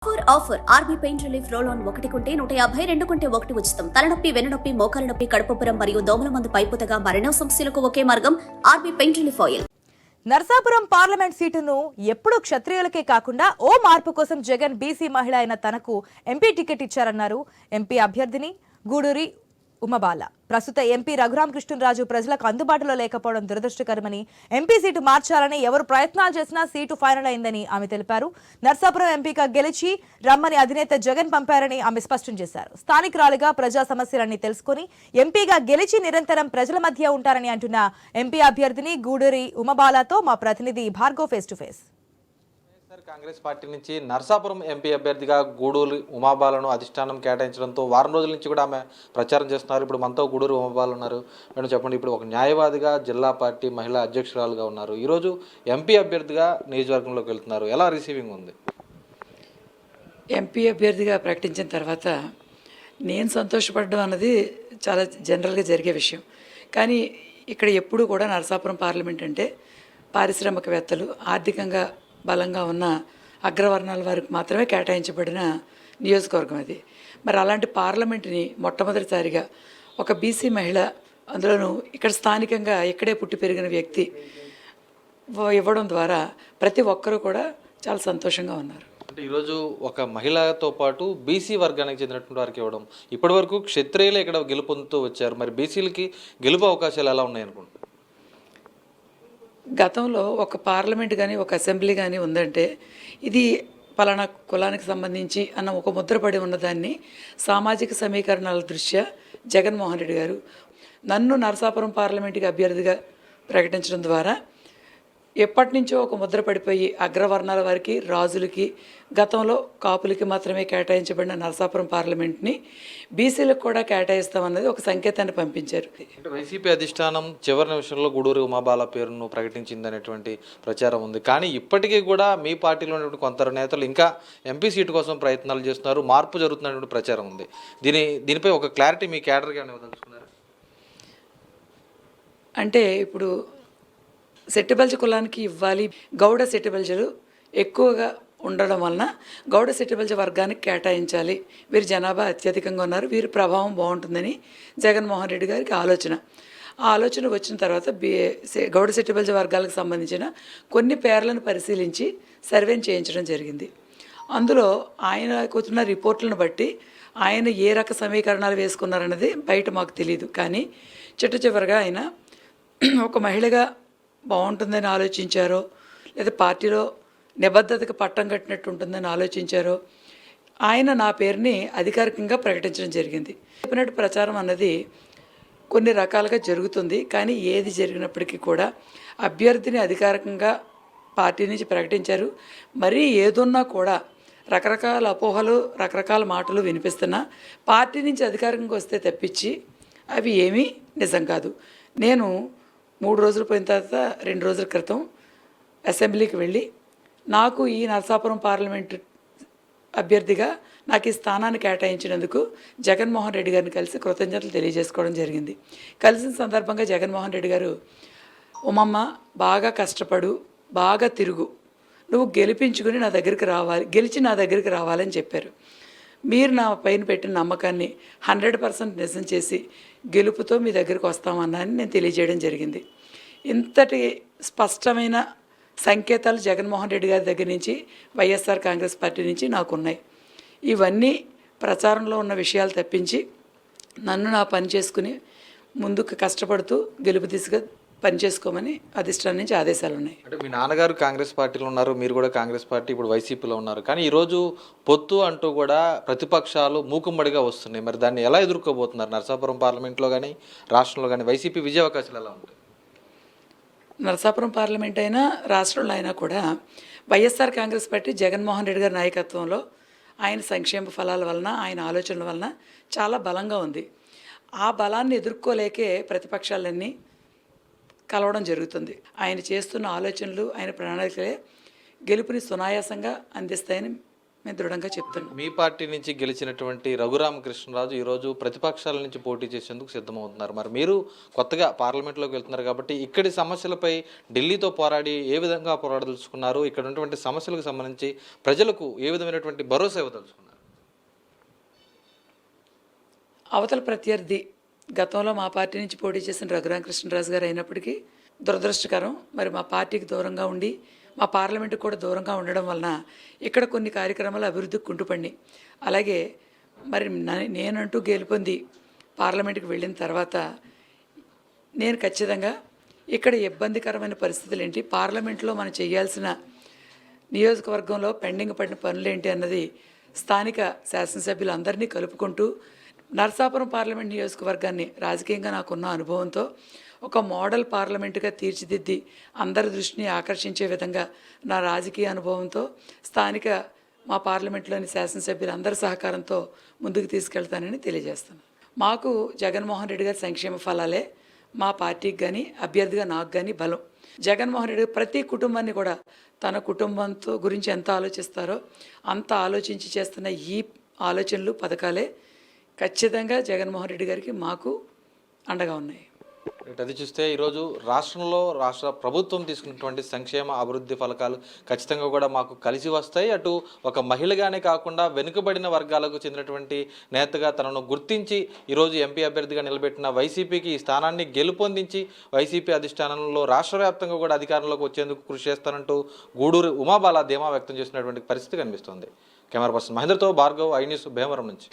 Offer RB pain relief roll on 1 కొంటే 150, 2 కొంటే 1 ఉచితం. తలనొప్పి, వెన్నునొప్పి, మోకాల నొప్పి, కడుపుపురం మరియు దోమల మందు పైపుతగా మరెన్నో సమస్యలకు ఒకే మార్గం RB pain relief oil. Narsapuram parliament సీటును ఎప్పుడు క్షత్రియులకే కాకుండా ఓ మార్పు కోసం జగన్ బీసీ మహిళ అయిన తనకు ఎంపీ టికెట్ ఇచ్చారన్నారు ఎంపీ అభ్యర్థిని గూడూరి ఉమబాల. ప్రస్తుత ఎంపీ రఘురామకృష్ణరాజు ప్రజలకు అందుబాటులో లేకపోవడం దురదృష్టకరమని, ఎంపీ సీటు మార్చాలని ఎవరు ప్రయత్నాలు చేసినా సీటు ఫైనల్ అయిందని ఆమె తెలిపారు. నర్సాపురం ఎంపీగా గెలిచి రమ్మని అధినేత జగన్ పంపారని ఆమె స్పష్టం చేశారు. స్థానికురాలుగా ప్రజా సమస్యలన్నీ తెలుసుకుని ఎంపీగా గెలిచి నిరంతరం ప్రజల మధ్య ఉంటారని అంటున్న ఎంపీ అభ్యర్థిని గూడూరి ఉమబాలతో మా ప్రతినిధి Bhargav face to face. Congress party నుంచి నర్సాపురం ఎంపీ అభ్యర్థిగా గూడూరు ఉమాబాలను అధిష్టానం కేటాయించడంతో వారం రోజుల నుంచి కూడా ఆమె ప్రచారం చేస్తున్నారు. ఇప్పుడు మనతో గూడూరు ఉమాబాలు ఉన్నారు. మేడం చెప్పండి, ఇప్పుడు ఒక న్యాయవాదిగా జిల్లా పార్టీ మహిళా అధ్యక్షురాలుగా ఉన్నారు. ఈరోజు ఎంపీ అభ్యర్థిగా నియోజకవర్గంలోకి వెళ్తున్నారు. ఎలా రిసీవింగ్ ఉంది? ఎంపీ అభ్యర్థిగా ప్రకటించిన తర్వాత నేను సంతోషపడడం అన్నది చాలా జనరల్గా జరిగే విషయం. కానీ ఇక్కడ ఎప్పుడు కూడా నరసాపురం పార్లమెంట్ అంటే పారిశ్రామికవేత్తలు, ఆర్థికంగా బలంగా ఉన్న అగ్రవర్ణాల వారికి మాత్రమే కేటాయించబడిన నియోజకవర్గం అది. మరి అలాంటి పార్లమెంట్ని మొట్టమొదటిసారిగా ఒక బీసీ మహిళ, అందులోనూ ఇక్కడ స్థానికంగా ఇక్కడే పుట్టి పెరిగిన వ్యక్తి ఇవ్వడం ద్వారా ప్రతి ఒక్కరూ కూడా చాలా సంతోషంగా ఉన్నారు. అంటే ఈరోజు ఒక మహిళతో పాటు బీసీ వర్గానికి చెందినటువంటి వారికి ఇవ్వడం, ఇప్పటి వరకు క్షత్రియులు ఇక్కడ గెలుపొందుతూ వచ్చారు. మరి బీసీలకి గెలుపు అవకాశాలు ఎలా ఉన్నాయి అనుకుంటున్నారు? గతంలో ఒక పార్లమెంట్ కానీ ఒక అసెంబ్లీ కానీ ఉందంటే ఇది పలానా కులానికి సంబంధించి అన్న ఒక ముద్రపడి ఉన్నదాన్ని సామాజిక సమీకరణాల దృష్ట్యా జగన్మోహన్ రెడ్డి గారు నన్ను నరసాపురం పార్లమెంటుకి అభ్యర్థిగా ప్రకటించడం ద్వారా ఎప్పటి నుంచో ఒక ముద్ర పడిపోయి అగ్రవర్ణాల వారికి, రాజులకి, గతంలో కాపులకి మాత్రమే కేటాయించబడిన నరసాపురం పార్లమెంట్ని బీసీలకు కూడా కేటాయిస్తామన్నది ఒక సంకేతాన్ని పంపించారు. అంటే వైసీపీ అధిష్టానం చివరి నిమిషంలో గూడూరు ఉమాబాల పేరును ప్రకటించింది అనేటువంటి ప్రచారం ఉంది. కానీ ఇప్పటికీ కూడా మీ పార్టీలో ఉన్నటువంటి కొందరు నేతలు ఇంకా ఎంపీ సీటు కోసం ప్రయత్నాలు చేస్తున్నారు, మార్పు జరుగుతున్నటువంటి ప్రచారం ఉంది. దీనిపై ఒక క్లారిటీ మీ క్యాడర్గా ఇవ్వదలుచుకున్నారు? అంటే ఇప్పుడు సెట్టిబల్జ కులానికి ఇవ్వాలి, గౌడ సెట్టిబల్జలు ఎక్కువగా ఉండడం వలన గౌడ సెట్టిబల్జ వర్గానికి కేటాయించాలి, వీరి జనాభా అత్యధికంగా ఉన్నారు, వీరి ప్రభావం బాగుంటుందని జగన్మోహన్ రెడ్డి గారికి ఆలోచన. ఆ ఆలోచన వచ్చిన తర్వాత గౌడ సెట్టిబల్జ వర్గాలకు సంబంధించిన కొన్ని పేర్లను పరిశీలించి సర్వేని చేయించడం జరిగింది. అందులో ఆయనకున్న రిపోర్ట్లను బట్టి ఆయన ఏ రక సమీకరణాలు వేసుకున్నారన్నది బయట మాకు తెలియదు. కానీ చిట్ట చివరిగా ఆయన ఒక మహిళగా బాగుంటుందని ఆలోచించారో, లేదా పార్టీలో నిబద్ధతకు పట్టం కట్టినట్టు ఉంటుందని ఆలోచించారో ఆయన నా పేరుని అధికారికంగా ప్రకటించడం జరిగింది. చెప్పినట్టు ప్రచారం అన్నది కొన్ని రకాలుగా జరుగుతుంది. కానీ ఏది జరిగినప్పటికీ కూడా అభ్యర్థిని అధికారికంగా పార్టీ నుంచి ప్రకటించారు. మరీ ఏదున్నా కూడా రకరకాల అపోహలు, రకరకాల మాటలు వినిపిస్తున్నా పార్టీ నుంచి అధికారికంగా వస్తే తప్పించి అవి ఏమీ నిజం కాదు. నేను 3 రోజులు పోయిన తర్వాత 2 రోజుల క్రితం అసెంబ్లీకి వెళ్ళి నాకు ఈ నరసాపురం పార్లమెంటు అభ్యర్థిగా నాకు ఈ స్థానాన్ని కేటాయించినందుకు జగన్మోహన్ రెడ్డి గారిని కలిసి కృతజ్ఞతలు తెలియజేసుకోవడం జరిగింది. కలిసిన సందర్భంగా జగన్మోహన్ రెడ్డి గారు, ఉమమ్మ బాగా కష్టపడు, బాగా తిరుగు, నువ్వు గెలిపించుకుని నా దగ్గరికి రావాలి, గెలిచి నా దగ్గరికి రావాలని చెప్పారు. మీరు నా పైన పెట్టిన నమ్మకాన్ని 100% నిజం చేసి గెలుపుతో మీ దగ్గరికి వస్తామన్నాని నేను తెలియజేయడం జరిగింది. ఇంతటి స్పష్టమైన సంకేతాలు జగన్మోహన్ రెడ్డి గారి దగ్గర నుంచి, వైఎస్ఆర్ కాంగ్రెస్ పార్టీ నుంచి నాకు ఉన్నాయి. ఇవన్నీ ప్రచారంలో ఉన్న విషయాలు తప్పించి నన్ను నా పని చేసుకుని ముందుకు కష్టపడుతూ గెలుపు దిశగా పనిచేసుకోమని అధిష్టానం నుంచి ఆదేశాలు ఉన్నాయి. అంటే మీ నాన్నగారు కాంగ్రెస్ పార్టీలో ఉన్నారు, మీరు కూడా కాంగ్రెస్ పార్టీ, ఇప్పుడు వైసీపీలో ఉన్నారు. కానీ ఈరోజు పొత్తు అంటూ కూడా ప్రతిపక్షాలు మూకుమ్మడిగా వస్తున్నాయి. మరి దాన్ని ఎలా ఎదుర్కోబోతున్నారు? నరసాపురం పార్లమెంట్లో కానీ రాష్ట్రంలో కానీ వైసీపీ విజయ అవకాశాలు ఎలా ఉంటాయి? నరసాపురం పార్లమెంట్ అయినా రాష్ట్రంలో అయినా కూడా వైఎస్ఆర్ కాంగ్రెస్ పార్టీ జగన్మోహన్ రెడ్డి గారి నాయకత్వంలో ఆయన సంక్షేమ ఫలాల వలన, ఆయన ఆలోచనల వలన చాలా బలంగా ఉంది. ఆ బలాన్ని ఎదుర్కోలేకే ప్రతిపక్షాలన్నీ కలవడం జరుగుతుంది. ఆయన చేస్తున్న ఆలోచనలు, ఆయన ప్రణాళికలే గెలుపుని సునాయాసంగా అందిస్తాయని మేము దృఢంగా చెప్తున్నాం. మీ పార్టీ నుంచి గెలిచినటువంటి రఘురామకృష్ణరాజు ఈరోజు ప్రతిపక్షాల నుంచి పోటీ చేసేందుకు సిద్ధమవుతున్నారు. మరి మీరు కొత్తగా పార్లమెంట్లోకి వెళ్తున్నారు కాబట్టి ఇక్కడి సమస్యలపై ఢిల్లీతో పోరాడి ఏ విధంగా పోరాడదలుచుకున్నారు, ఇక్కడ ఉన్నటువంటి సమస్యలకు సంబంధించి ప్రజలకు ఏ విధమైనటువంటి భరోసా ఇవ్వదలుచుకున్నారు? అవతల ప్రత్యర్థి గతంలో మా పార్టీ నుంచి పోటీ చేసిన రఘురామకృష్ణరాజు గారు అయినప్పటికీ దురదృష్టకరం, మరి మా పార్టీకి దూరంగా ఉండి మా పార్లమెంటుకు కూడా దూరంగా ఉండడం వలన ఇక్కడ కొన్ని కార్యక్రమాలు అభివృద్ధికి కుంటుపడినాయి. అలాగే మరి నేనంటూ గెలుపొంది పార్లమెంటుకి వెళ్ళిన తర్వాత నేను ఖచ్చితంగా ఇక్కడ ఇబ్బందికరమైన పరిస్థితులు ఏంటి, పార్లమెంట్లో మనం చేయాల్సిన నియోజకవర్గంలో పెండింగ్ పడిన పనులు ఏంటి అన్నది స్థానిక శాసనసభ్యులు అందరినీ కలుపుకుంటూ నరసాపురం పార్లమెంట్ నియోజకవర్గాన్ని రాజకీయంగా నాకున్న అనుభవంతో ఒక మోడల్ పార్లమెంటుగా తీర్చిదిద్ది అందరి దృష్టిని ఆకర్షించే విధంగా నా రాజకీయ అనుభవంతో స్థానిక మా పార్లమెంట్లోని శాసనసభ్యులు అందరి సహకారంతో ముందుకు తీసుకెళ్తానని తెలియజేస్తాను. మాకు జగన్మోహన్ రెడ్డి గారి సంక్షేమ ఫలాలే మా పార్టీకి కానీ అభ్యర్థిగా నాకు కానీ బలం. జగన్మోహన్ రెడ్డి ప్రతి కుటుంబాన్ని కూడా తన కుటుంబంతో గురించి ఎంత ఆలోచిస్తారో అంత ఆలోచించి చేస్తున్న ఈ ఆలోచనలు పథకాలే ఖచ్చితంగా జగన్మోహన్ రెడ్డి గారికి మాకు అండగా ఉన్నాయి. అది చూస్తే ఈరోజు రాష్ట్ర ప్రభుత్వం తీసుకున్నటువంటి సంక్షేమ అభివృద్ధి ఫలకాలు ఖచ్చితంగా కూడా మాకు కలిసి వస్తాయి. అటు ఒక మహిళగానే కాకుండా వెనుకబడిన వర్గాలకు చెందినటువంటి నేతగా తనను గుర్తించి ఈరోజు ఎంపీ అభ్యర్థిగా నిలబెట్టిన వైసీపీకి ఈ స్థానాన్ని గెలుపొందించి వైసీపీ అధిష్టానంలో రాష్ట్ర వ్యాప్తంగా కూడా అధికారంలోకి వచ్చేందుకు కృషి చేస్తానంటూ గూడూరు ఉమాబాల ధీమా వ్యక్తం చేసినటువంటి పరిస్థితి కనిపిస్తోంది. కెమెరా పర్సన్ మహేంద్రతో భార్గవ్, ఐ న్యూస్, భీమవరం నుంచి.